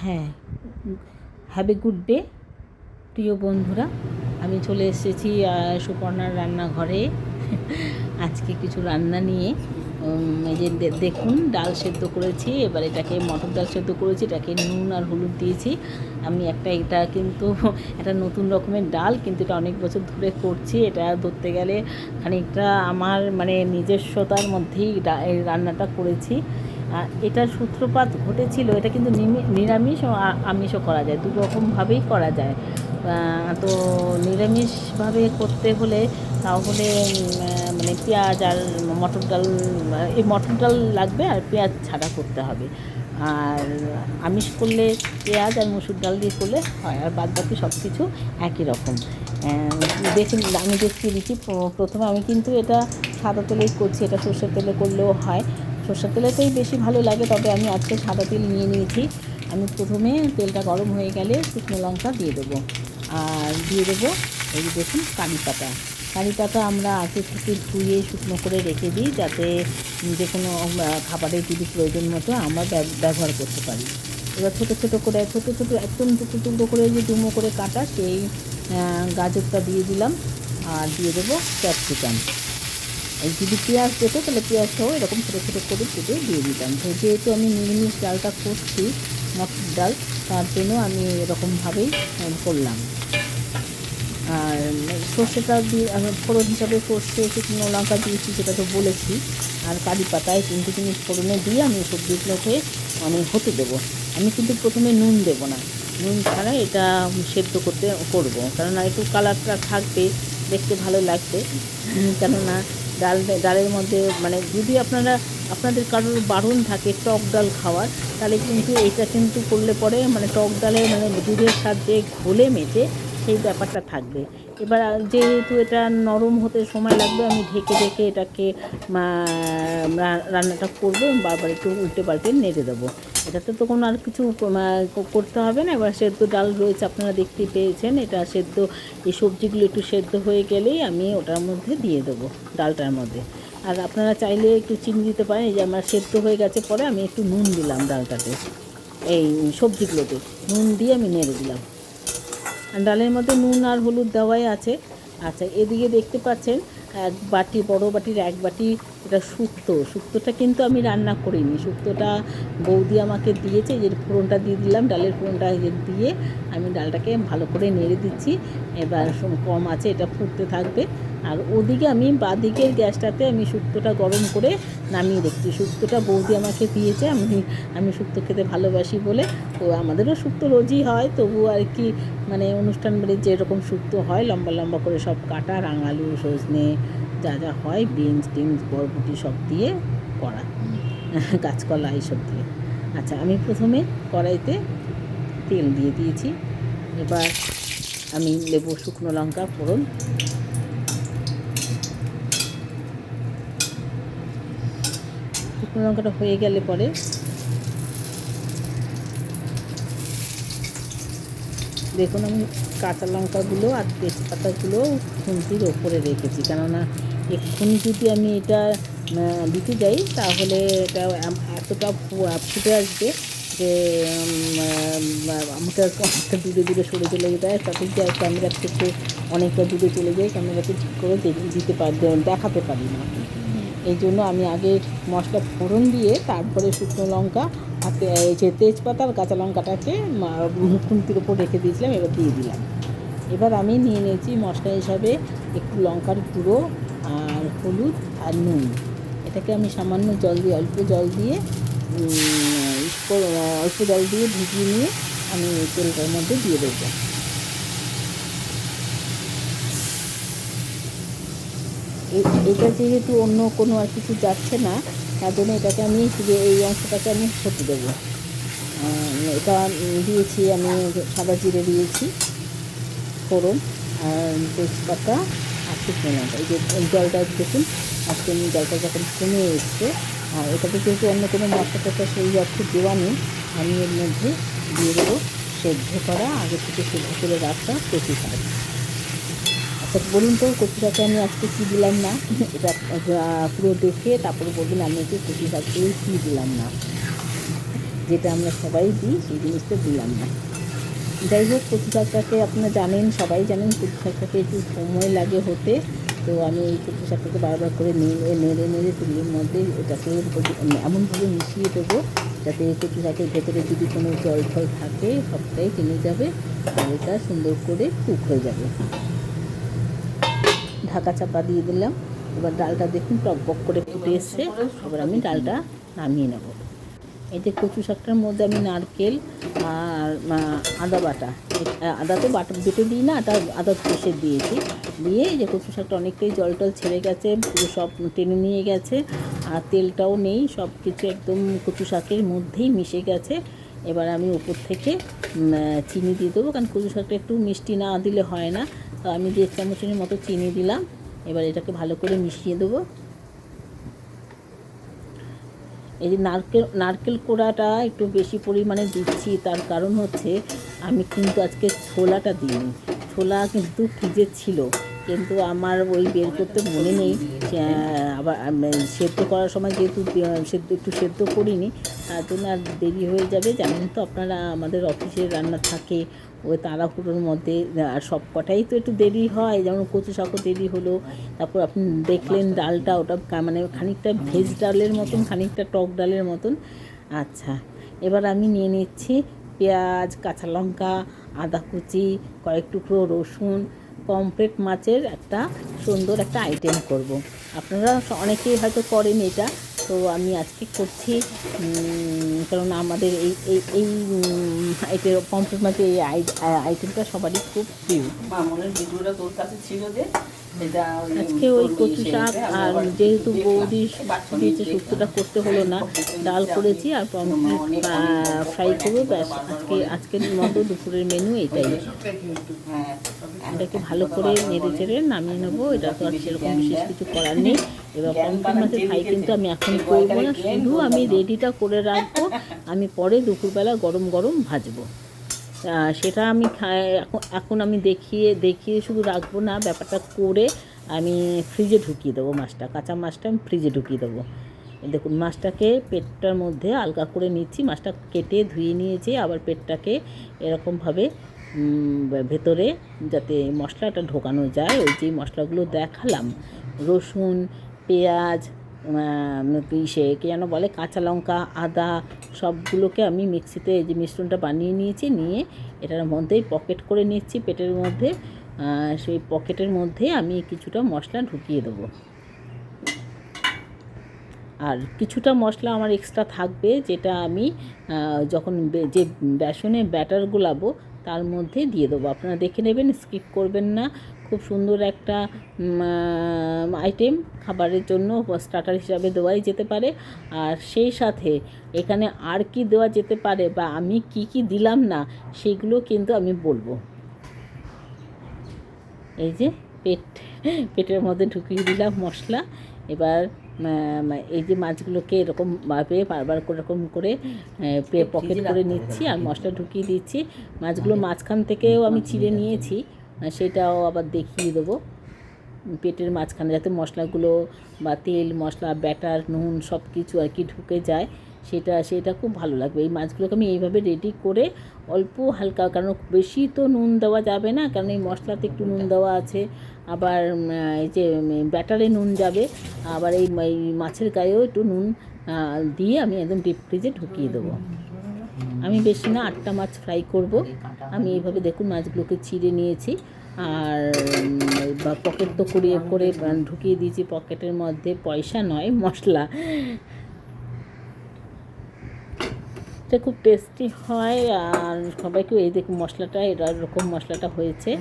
হ্যাঁ, have a good day প্রিয় বন্ধুরা। আমি চলে এসেছি সুপর্ণার রান্নাঘরে আজকে কিছু রান্না নিয়ে। এই যে দেখুন, ডাল সেদ্ধ করেছি। এবার এটাকে মটর ডাল সেদ্ধ করেছি, এটাকে নুন আর হলুদ দিয়েছি। আমি এটা কিন্তু একটা নতুন রকমের ডাল, কিন্তু এটা অনেক বছর ধরে করছি। এটা ধরতে গেলে খানিকটা আমার মানে নিজস্বতার মধ্যেই এই রান্নাটা করেছি। এটার সূত্রপাত ঘটেছিল, এটা কিন্তু নিরামিষ ও আমিষও করা যায়, দু রকমভাবেই করা যায়। তো নিরামিষভাবে করতে হলে তাহলে মানে পেঁয়াজ আর মটর ডাল, এই মটর ডাল লাগবে আর পেঁয়াজ ছাড়া করতে হবে। আর আমিষ করলে পেঁয়াজ আর মসুর ডাল দিয়ে করলে হয়, আর বাদ বাকি সব কিছু একই রকম। দেখুন, আমি দেখিয়ে দিচ্ছি। প্রথমে আমি কিন্তু এটা সাদা তেলেই করছি, এটা সর্ষের তেলে করলেও হয়, সর্ষের তেলেতেই বেশি ভালো লাগে, তবে আমি আজকে সাদা তেল নিয়ে নিয়েছি। আমি প্রথমে তেলটা গরম হয়ে গেলে শুকনো লঙ্কা দিয়ে দেবো, আর দিয়ে দেবো এই দেখুন কারি পাতা আমরা আগে থেকে ধুয়ে শুকনো করে রেখে দিই, যাতে যে কোনো খাবারের যদি প্রয়োজন মতো আমরা ব্যবহার করতে পারি। এবার ছোটো ছোটো করে একদম টুকরো টুকরো করে যে ডুমো করে কাটা সেই গাজরটা দিয়ে দিলাম, আর দিয়ে দেবো ক্যাপসিকাম। এই যদি পেঁয়াজ পেতো তাহলে পেঁয়াজটাও এরকম ছোটো ছোটো করে কেটে দিয়ে দিতাম। তো যেহেতু আমি নিরামিষ ডালটা করছি, মটর ডাল, তার জন্য আমি এরকমভাবেই করলাম। আর সর্ষেটা দিয়ে আমি ফোড়ন হিসাবে সর্ষে শুকনো লঙ্কা দিয়েছি, সেটা তো বলেছি। আর কারি পাতায় 3টে জিনিস ফোড়নে দিয়ে আমি সবজিগুলোকে আমি হতে দেবো। আমি কিন্তু প্রথমে নুন দেবো না, নুন ছাড়া এটা সেদ্ধ করবো, কেননা একটু কালারটা থাকবে, দেখতে ভালো লাগবে। কেননা ডালের মধ্যে মানে যদি আপনাদের কারোর বারণ থাকে টক ডাল খাওয়ার, তাহলে কিন্তু এটা কিন্তু করলে পরে মানে টক ডালের মানে দুধের সাথে ঘোলে মেটে সেই ব্যাপারটা থাকবে। এবার যেহেতু এটা নরম হতে সময় লাগবে, আমি ঢেকে এটাকে রান্নাটা করবো, বারবার একটু উল্টে পাল্টে নেড়ে দেবো। এটাতে তো কোনো আর কিছু করতে হবে না। এবার সেদ্ধ ডাল রয়েছে, আপনারা দেখতেই পেয়েছেন। এটা সেদ্ধ, এই সবজিগুলো একটু সেদ্ধ হয়ে গেলেই আমি ওটার মধ্যে দিয়ে দেবো, ডালটার মধ্যে। আর আপনারা চাইলে একটু চিনি দিতে পারেন। এই যে আমার সেদ্ধ হয়ে গেছে, পরে আমি একটু নুন দিলাম ডালটাতে, এই সবজিগুলোতে নুন দিয়ে আমি নেড়ে দিলাম। ডালের মধ্যে নুন আর হলুদ দেওয়াই আছে। আচ্ছা, এদিকে দেখতে পাচ্ছেন বড় বাটির 1 বাটি এটা শুক্তোটা কিন্তু আমি রান্না করিনি, শুক্তোটা বৌদি আমাকে দিয়েছে। যে ফোড়নটা দিয়ে দিলাম, ডালের ফোড়নটা দিয়ে আমি ডালটাকে ভালো করে নেড়ে দিচ্ছি। এবার কম আছে, এটা ফুটতে থাকবে। আর ওদিকে আমি বাদিকের গ্যাসটাতে আমি শুক্তোটা গরম করে নামিয়ে দেখছি। শুক্তোটা বৌদি আমাকে দিয়েছে, আমি শুক্তো খেতে ভালোবাসি বলে। তো আমাদেরও শুক্তো রোজই হয়, তবু আর কি মানে অনুষ্ঠান বাড়ির যেরকম শুক্তো হয়, লম্বা লম্বা করে সব কাটা, রাঙালু, সজনে, যা যা হয়, বিনস টিনস বরবটি সব দিয়ে করা, কাঁচকলা এইসব দিয়ে। আচ্ছা, আমি প্রথমে কড়াইতে তেল দিয়ে দিয়েছি। এবার আমি দেবো শুকনো লঙ্কা ফোড়ন। শুকনো লঙ্কাটা হয়ে গেলে পরে দেখুন, আমি কাঁচা লঙ্কাগুলো আর তেজপাতাগুলো খুন্তির ওপরে রেখেছি, কেননা এক্ষুনি যদি আমি এটা দিতে যাই তাহলে এটা এতটা ফুটে আসবে যে আমাকে অনেকটা দূরে সরে চলে যেতে হয়, তাতে ক্যামেরার থেকে অনেকটা দূরে চলে যায়, ক্যামেরাতে ঠিক করে দেখাতে পারি না। এই জন্য আমি আগে মশলা ফোড়ন দিয়ে তারপরে শুকনো লঙ্কা আর এই যে তেজপাতা আর কাঁচা লঙ্কাটাকে খুন্তির ওপর রেখে দিয়েছিলাম, এবার দিয়ে দিলাম। এবার আমি নিয়ে নিয়েছি মশলা হিসাবে একটু লঙ্কার গুঁড়ো আর হলুদ আর নুন। এটাকে আমি সামান্য অল্প জল দিয়ে ভিজিয়ে নিয়ে আমি তেলটার মধ্যে দিয়ে দেবো। এটা যেহেতু অন্য কোনো আর কিছু যাচ্ছে না, তার জন্য এটাকে আমি এই অংশটাকে আমি হতে দেবো। এটা দিয়েছি আমি সাদা জিরে দিয়েছি, ফোড়ন আর তেজপাতা আর শুকনো লঙ্কা। এই যে জলটা দেখুন, আজকে জলটা যখন কমে এসছে, আর এটাতে যেহেতু অন্য কোনো মশলা টশলা সেই অর্থে দেওয়া নেই, আমি এর মধ্যে দিয়ে দেবো সেদ্ধ করা, আগে থেকে সেদ্ধ করে রাখা কচু শাক। আচ্ছা, বলুন তো কচু শাকে আমি আজকে কী দিলাম না, এটা পুরো দেখে তারপরে বলবেন আমি একটু কচু শাকে কী দিলাম না। যেটা আমরা সবাই দিই সেই জিনিসটা দিলাম না। যাই হোক, কচু শাকটাকে আপনারা জানেন, সবাই জানেন কচু শাকটাকে একটু সময় লাগে হতে। তো আমি এই কচু শাকটাকে বারবার করে নেড়ে নেড়ে তেলের মধ্যে এটাকে এমনভাবে মিশিয়ে দেবো যাতে কচু শাকের ভেতরে যদি কোনো জল ফল থাকে সবটাই টেনে যাবে আর এটা সুন্দর করে কুক হয়ে যাবে। ঢাকা চাপা দিয়ে দিলাম। এবার ডালটা দেখুন টকবক করে ফুটে এসছে। এবার আমি ডালটা নামিয়ে নেব। এই যে কচু শাকটার মধ্যে আমি নারকেল আর আদা বাটা, আদা তো বেটে দিই না, আদা কষে দিয়েছি। দিয়ে এই যে কচু শাকটা অনেকটাই জল টল ছেড়ে গেছে, পুরো সব টেনে নিয়ে গেছে, আর তেলটাও নেই, সব কিছু একদম কচু শাকের মধ্যেই মিশে গেছে। এবার আমি উপর থেকে চিনি দিয়ে দেবো, কারণ কচু শাকটা একটু মিষ্টি না দিলে হয় না। তো আমি 1 চামচের মতো চিনি দিলাম। এবার এটাকে ভালো করে মিশিয়ে দেবো। এই যে নারকেল কোড়াটা একটু বেশি পরিমাণে দিচ্ছি, তার কারণ হচ্ছে আমি কিন্তু আজকে ছোলাটা দিইনি। ছোলা কিন্তু ফ্রিজে ছিল, কিন্তু আমার ওই বের করতে মনে নেই। আবার সেদ্ধ করার সময় যেহেতু একটু সেদ্ধ করিনি, তার জন্য আর দেরি হয়ে যাবে। জানেন তো আপনারা, আমাদের অফিসের রান্না থাকে ওই তাড়াহুড়োর মধ্যে, আর সব কটাই তো একটু দেরি হয়। যেমন কচু শাকও দেরি হলো, তারপর আপনি দেখলেন ডালটা, ওটা মানে খানিকটা ভেজ ডালের মতন, খানিকটা টক ডালের মতন। আচ্ছা, এবার আমি নিয়ে নিচ্ছি পেঁয়াজ, কাঁচা লঙ্কা, আদা কুচি, কয়েক টুকরো রসুন। পমফ্রেট মাছের একটা সুন্দর একটা আইটেম করব। আপনারা অনেকেই হয়তো করেন এটা, তো আমি আজকে করছি। কারণ আমাদের এই পমফ্রেট মাছের এই আইটেমটা সবারই খুব প্রিয়। মামনের ভিডিওটা তোর কাছে ছিল যে আজকে ওই কচু শাক, আর যেহেতু বৌদি দিয়েছে শুক্তোটা করতে হলো না, ডাল করেছি আর পমফ্রেট ফ্রাই করবো, ব্যাস। আজকের মতো দুপুরের মেনু এটাই। এটাকে ভালো করে নেড়ে চেড়ে নামিয়ে নেবো। এটা তো আর সেরকম বিশেষ কিছু করার নেই। এবার পমফ্রেট মাছের ফ্রাই কিন্তু আমি এখন করবো না, শুধু আমি রেডিটা করে রাখবো, আমি পরে দুপুরবেলা গরম গরম ভাজবো। সেটা আমি এখন আমি দেখিয়ে শুধু রাখবো না, ব্যাপারটা করে আমি ফ্রিজে ঢুকিয়ে দেবো। কাঁচা মাছটা আমি ফ্রিজে ঢুকিয়ে দেবো। দেখুন, মাছটাকে পেটটার মধ্যে আলগা করে নিচ্ছি। মাছটা কেটে ধুয়ে নিয়েছি, আবার পেটটাকে এরকমভাবে ভেতরে যাতে মশলাটা ঢোকানো যায়, ওই যে মশলাগুলো দেখালাম, রসুন, পেঁয়াজ, কি যেন বলে, কাঁচা লঙ্কা, আদা, সবগুলোকে আমি মিক্সিতে এই যে মিশ্রণটা বানিয়ে নিয়েছি। নিয়ে এটার মধ্যেই পকেট করে নিচ্ছি পেটের মধ্যে। সেই পকেটের মধ্যে আমি কিছুটা মশলা ঢুকিয়ে দেবো, আর কিছুটা মশলা আমার এক্সট্রা থাকবে, যেটা আমি যখন যে বেসনে ব্যাটার গুলাবো তার মধ্যে দিয়ে দেবো। আপনারা দেখে নেবেন, স্কিপ করবেন না। খুব সুন্দর একটা আইটেম, খাবারের জন্য স্টার্টার হিসাবে দেওয়াই যেতে পারে। আর সেই সাথে এখানে আর কি দেওয়া যেতে পারে বা আমি কি দিলাম না, সেগুলো কিন্তু আমি বলবো। এই যে পেটের মধ্যে ঢুকিয়ে দিলাম মশলা। এবার এই যে মাছগুলোকে এরকমভাবে বারবার করে এরকম করে পকেট করে নিচ্ছি আর মশলা ঢুকিয়ে দিচ্ছি। মাছগুলো মাঝখান থেকেও আমি চিড়ে নিয়েছি, সেটাও আবার দেখিয়ে দেবো। পেটের মাঝখানে যাতে মশলাগুলো বা তেল মশলা ব্যাটার নুন সব কিছু আর কি ঢুকে যায়, সেটা খুব ভালো লাগবে। এই মাছগুলোকে আমি এইভাবে রেডি করে অল্প হালকা, কারণ বেশি তো নুন দেওয়া যাবে না, কারণ এই মশলাতে একটু নুন দেওয়া আছে, আবার এই যে ব্যাটারে নুন যাবে, আবার এই মাছের গায়েও একটু নুন দিয়ে আমি একদম ডিপ ফ্রিজে ঢুকিয়ে দেবো। আমি বেশি না 8টা মাছ ফ্রাই করব। আমি এইভাবে দেখুন মাছগুলোকে চিড়ে নিয়েছি, আর পকেট তো করে ঢুকিয়ে দিয়েছি। পকেটের মধ্যে পয়সা নয়, মশলা। এটা খুব টেস্টি হয়, আর সবাইকে এই দেখুন মশলাটা এরকম মশলাটা হয়েছে।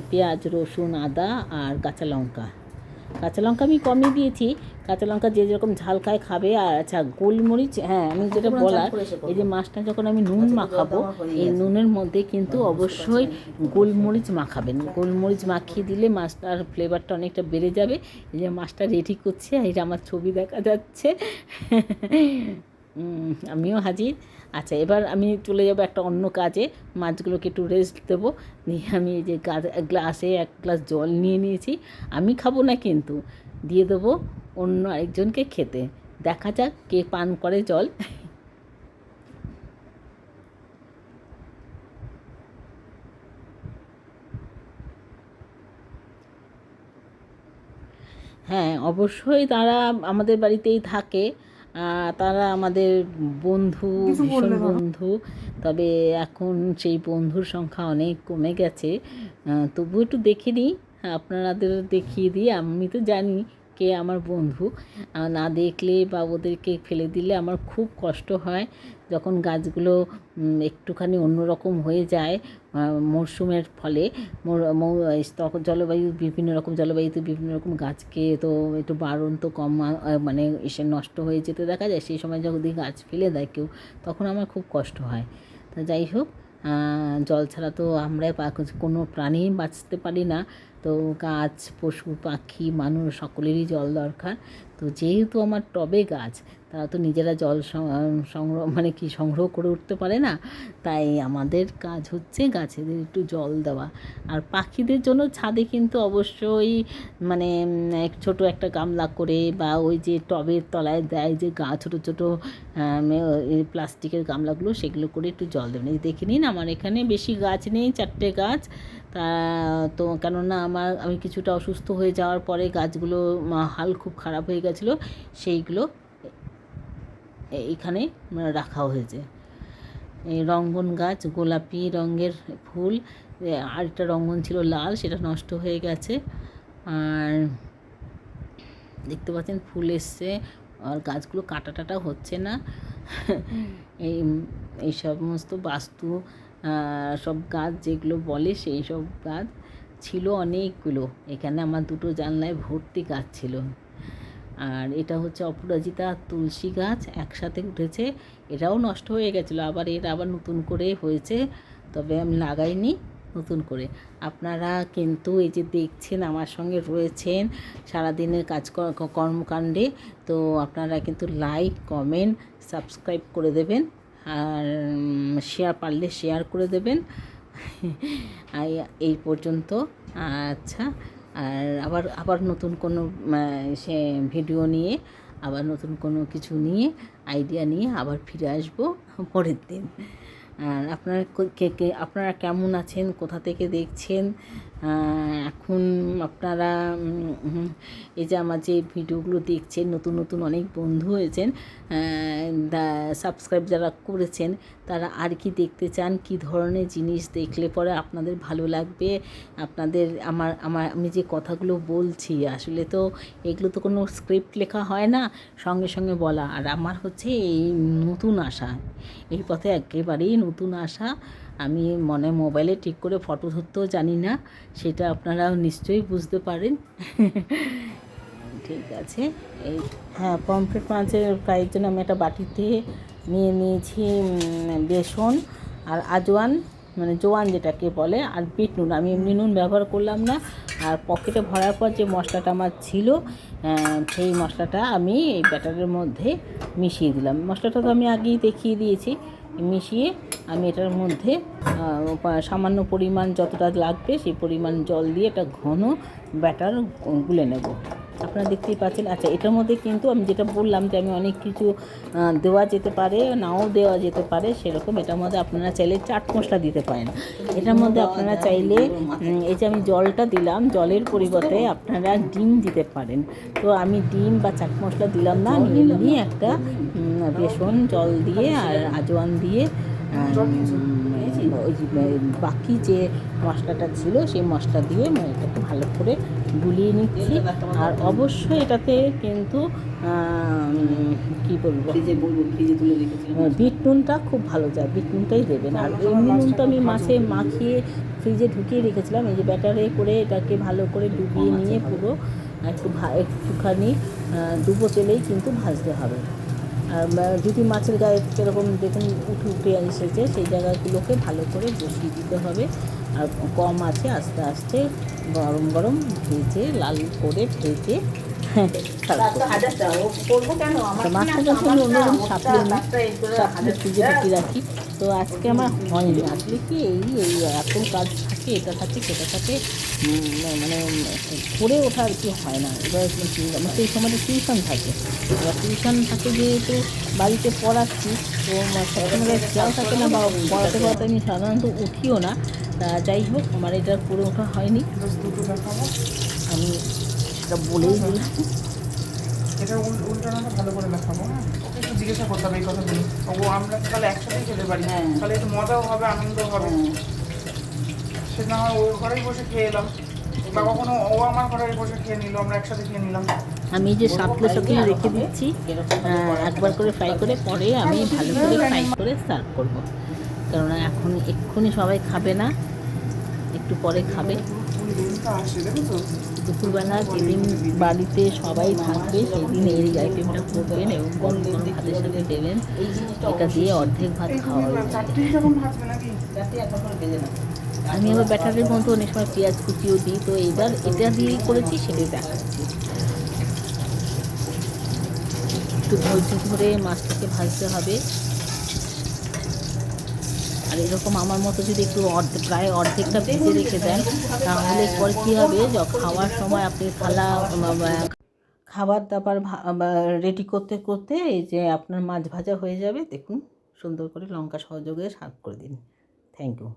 পেঁয়াজ, রসুন, আদা আর কাঁচা লঙ্কা আমি কমই দিয়েছি। কাঁচা লঙ্কা যে যেরকম ঝাল খাবে। আর আচ্ছা, গোলমরিচ, হ্যাঁ, আমি যেটা বলার, এই যে মাছটা যখন আমি নুন মাখাবো, এই নুনের মধ্যে কিন্তু অবশ্যই গোলমরিচ মাখাবেন। গোলমরিচ মাখিয়ে দিলে মাছটার ফ্লেভারটা অনেকটা বেড়ে যাবে। এই যে মাছটা রেডি করছে, এই যে আমার ছবি দেখা যাচ্ছে। আমিও হাজির। আচ্ছা, এবার আমি চলে যাব একটা অন্য কাজে। মাছগুলোকে একটু রেস্ট দেবো। নিয়ে আমি এই যে গ্লাসে 1 গ্লাস জল নিয়ে নিয়েছি। আমি খাবো না, কিন্তু দিয়ে দেবো অন্য আরেকজনকে খেতে। দেখা যাক কে পান করে জল। হ্যাঁ, অবশ্যই তারা আমাদের বাড়িতেই থাকে। তারা আমাদের বন্ধু, ভীষণ বন্ধু। তবে এখন সেই বন্ধুর সংখ্যা অনেক কমে গেছে। তবুও একটু দেখে নিই, আপনাদের দেখিয়ে দিই। আমি তো জানি কে আমার বন্ধু। না দেখলে বা ওদেরকে ফেলে দিলে আমার খুব কষ্ট হয়। যখন গাছগুলো একটুখানি অন্যরকম হয়ে যায় মরশুমের ফলে, তখন বিভিন্ন রকম জলবায়ুতে বিভিন্ন রকম গাছকে তো একটু বাড়ন্ত তো কম মানে এসে নষ্ট হয়ে যেতে দেখা যায়। সেই সময় যদি গাছ ফেলে দেয় কেউ, তখন আমার খুব কষ্ট হয়। তা যাই হোক, জল ছাড়া তো আমরা কোনো প্রাণী বাঁচতে পারি না। তো গাছ, পশু পাখি, মানুষ সকলেরই জল দরকার। তো যেহেতু আমার টবে গাছ, তারা তো নিজেরা জল সংগ্রহ করে উঠতে পারে না। তাই আমাদের কাজ হচ্ছে গাছেদের একটু জল দেওয়া। আর পাখিদের জন্য ছাদে কিন্তু অবশ্যই মানে ছোটো একটা গামলা করে, বা ওই যে টবের তলায় দেয় যে ছোটো ছোটো প্লাস্টিকের গামলাগুলো, সেগুলো করে একটু জল দেবেন। এই দেখে নিন, আমার এখানে বেশি গাছ নেই, 4টে গাছ। তা তো কেননা আমি কিছুটা অসুস্থ হয়ে যাওয়ার পরে গাছগুলো হাল খুব খারাপ হয়ে গেছিলো, সেইগুলো এইখানে রাখা হয়েছে। এই রঙ্গন গাছ, গোলাপি রঙের ফুল। আরেকটা রঙ্গন ছিল লাল, সেটা নষ্ট হয়ে গেছে। আর দেখতে পাচ্ছেন ফুল এসছে, আর গাছগুলো কাটা হচ্ছে না। এই সমস্ত বাস্তু সব গাছ যেগুলো বলে, সেই সব গাছ ছিল অনেকগুলো। এখানে আমার 2টো জানলায় ভর্তি গাছ ছিল। আর এটা হচ্ছে অপরাজিতা তুলসী গাছ, একসাথে উঠেছে। এটাও নষ্ট হয়ে গেছিলো, আবার নতুন করে হয়েছে, তবে আমি লাগাইনি নতুন করে। আপনারা কিন্তু এই যে দেখছেন, আমার সঙ্গে রয়েছেন সারাদিনের কর্মকাণ্ডে। তো আপনারা কিন্তু লাইক, কমেন্ট, সাবস্ক্রাইব করে দেবেন, আর পারলে শেয়ার করে দেবেন। এই পর্যন্ত। আচ্ছা, আর আবার নতুন কোনো ভিডিও নিয়ে, আবার নতুন কোনো কিছু নিয়ে, আইডিয়া নিয়ে আবার ফিরে আসবো পরের দিন। আর আপনারা কেমন আছেন, কোথা থেকে দেখছেন? এখন আপনারা এই যে আমার যে ভিডিওগুলো দেখছেন, নতুন অনেক বন্ধু হয়েছেন, সাবস্ক্রাইব যারা করেছেন, তারা আর কি দেখতে চান, কি ধরনের জিনিস দেখলে পরে আপনাদের ভালো লাগবে। আপনাদের আমি যে কথাগুলো বলছি, আসলে তো এগুলো তো কোনো স্ক্রিপ্ট লেখা হয় না, সঙ্গে সঙ্গে বলা। আর আমার হচ্ছে এই নতুন আশা, এই পথে একেবারেই নতুন আশা। আমি মোবাইলে ঠিক করে ফটো ধরতেও জানি না, সেটা আপনারাও নিশ্চয়ই বুঝতে পারেন। ঠিক আছে। হ্যাঁ, পমফ্রেট মাছের ফ্রাইয়ের জন্য আমি একটা বাটিতে নিয়েছি বেসন আর আজওয়ান, মানে জোয়ান যেটাকে বলে, আর বিট নুন। আমি এমনি নুন ব্যবহার করলাম না। আর পকেটে ভরার পর যে মশলাটা আমার ছিল, সেই মশলাটা আমি এই ব্যাটারের মধ্যে মিশিয়ে দিলাম। মশলাটা তো আমি আগেই দেখিয়ে দিয়েছি। মিশিয়ে আমি এটার মধ্যে সামান্য পরিমাণ যতটা লাগবে সেই পরিমাণ জল দিয়ে একটা ঘন ব্যাটার গুলে নেব। আপনারা দেখতেই পাচ্ছেন। আচ্ছা, এটার মধ্যে কিন্তু আমি যেটা বললাম যে আমি অনেক কিছু দেওয়া যেতে পারে, নাও দেওয়া যেতে পারে, সেরকম এটার মধ্যে আপনারা চাইলে চাট মশলা দিতে পারেন। এটার মধ্যে আপনারা চাইলে এই যে আমি জলটা দিলাম, জলের পরিবর্তে আপনারা ডিম দিতে পারেন। তো আমি ডিম বা চাট মশলা দিলাম না, আমি এমনি একটা বেসন জল দিয়ে আর আজওয়ান দিয়ে ওই বাকি যে মশলাটা ছিল সেই মশলা দিয়ে এটাকে ভালো করে গুলিয়ে নিচ্ছি। আর অবশ্যই এটাতে কিন্তু কী বলবো, বিট নুনটা খুব ভালো যায়, বিট নুনটাই দেবেন। আর এমনি নুন তো আমি মাছে মাখিয়ে ফ্রিজে ঢুকিয়ে রেখেছিলাম। এই যে ব্যাটারে করে এটাকে ভালো করে ডুবিয়ে নিয়ে পুরো একটুখানি ডুবো তেলেই কিন্তু ভাজতে হবে। আর যদি মাছের গায়ে সেরকম দেখুন উঠে এসেছে, সেই জায়গাগুলোকে ভালো করে বসিয়ে দিতে হবে। আর কম আছে, আস্তে আস্তে গরম ভেজে, লাল করে ভেজে মাছটা যখন আমি অন্যরকম সাপলে ফ্রিজে ঢুকিয়ে রাখি। তো আজকে আমার হয়নি, আসলে কি এই এত কাজ থাকে, এটা থাকে সেটা থাকে, মানে করে ওঠা আর কি হয় না। এবার আমার সেই সময়টা টিউশন থাকে, এবার টিউশন থাকে যেহেতু বাড়িতে পড়াচ্ছি, তো সবসময় খেয়াল থাকে না, বা পড়াতে আমি সাধারণত উঠিও না। তা যাই হোক, আমার এটা করে ওঠা হয়নি। আমি এটা বলেই দিলাম। এটা উল্টানোটা ভালো করে দেখাবো। হ্যাঁ, ওকে একটু জিজ্ঞাসা করতে হবে এই কথাগুলো। ও আমরা তাহলে একসাথেই খেতে পারি, হ্যাঁ। তাহলে একটু মজাও হবে, আনন্দও হবে। সে না হয় ওর ঘরেই বসে খেয়ে এলাম, বা কখনো ও আমার ঘরে বসে খেয়ে নিল, আমরা একসাথে খেয়ে নিলাম। আমি যে সাতলে সাথে রেখে দিচ্ছি, একবার করে ফ্রাই করে, পরে আমি ভালো করে ফ্রাই করে সার্ভ করব। কেননা এখন এক্ষুনি সবাই খাবে না, একটু পরে খাবে। আসছে দেখো তো, দুপুরবেলা যেদিন বাড়িতে সবাই থাকবে সেদিন এই আইটেমটা করবেন এবং গরম গরম ভাতের সাথে দেবেন। এই জিনিসটা এটা দিয়ে অর্ধেক ভাত খাওয়া হয়ে যাবে। চারটেই যখন ভাজবে নাকি? যাতে একবার করে ভেজে নাও। আমি আবার ব্যাটারের মধ্যে অনেক সময় পেঁয়াজ কুচিও দিই, তো এইবার এটা দিয়েই করেছি, সেটাই দেখাচ্ছি। একটু ধৈর্য ধরে মাছটাকে ভাজতে হবে। আর এরকম আমার মতো যদি একটু প্রায় অর্ধেকটা ভেজে রেখে দেন, তাহলে পরে কী হবে, খাওয়ার সময় আপনি খাবার দাবার রেডি করতে করতে এই যে আপনার মাছ ভাজা হয়ে যাবে। দেখুন, সুন্দর করে লঙ্কা সহযোগে সার্ভ করে দিন। Thank you.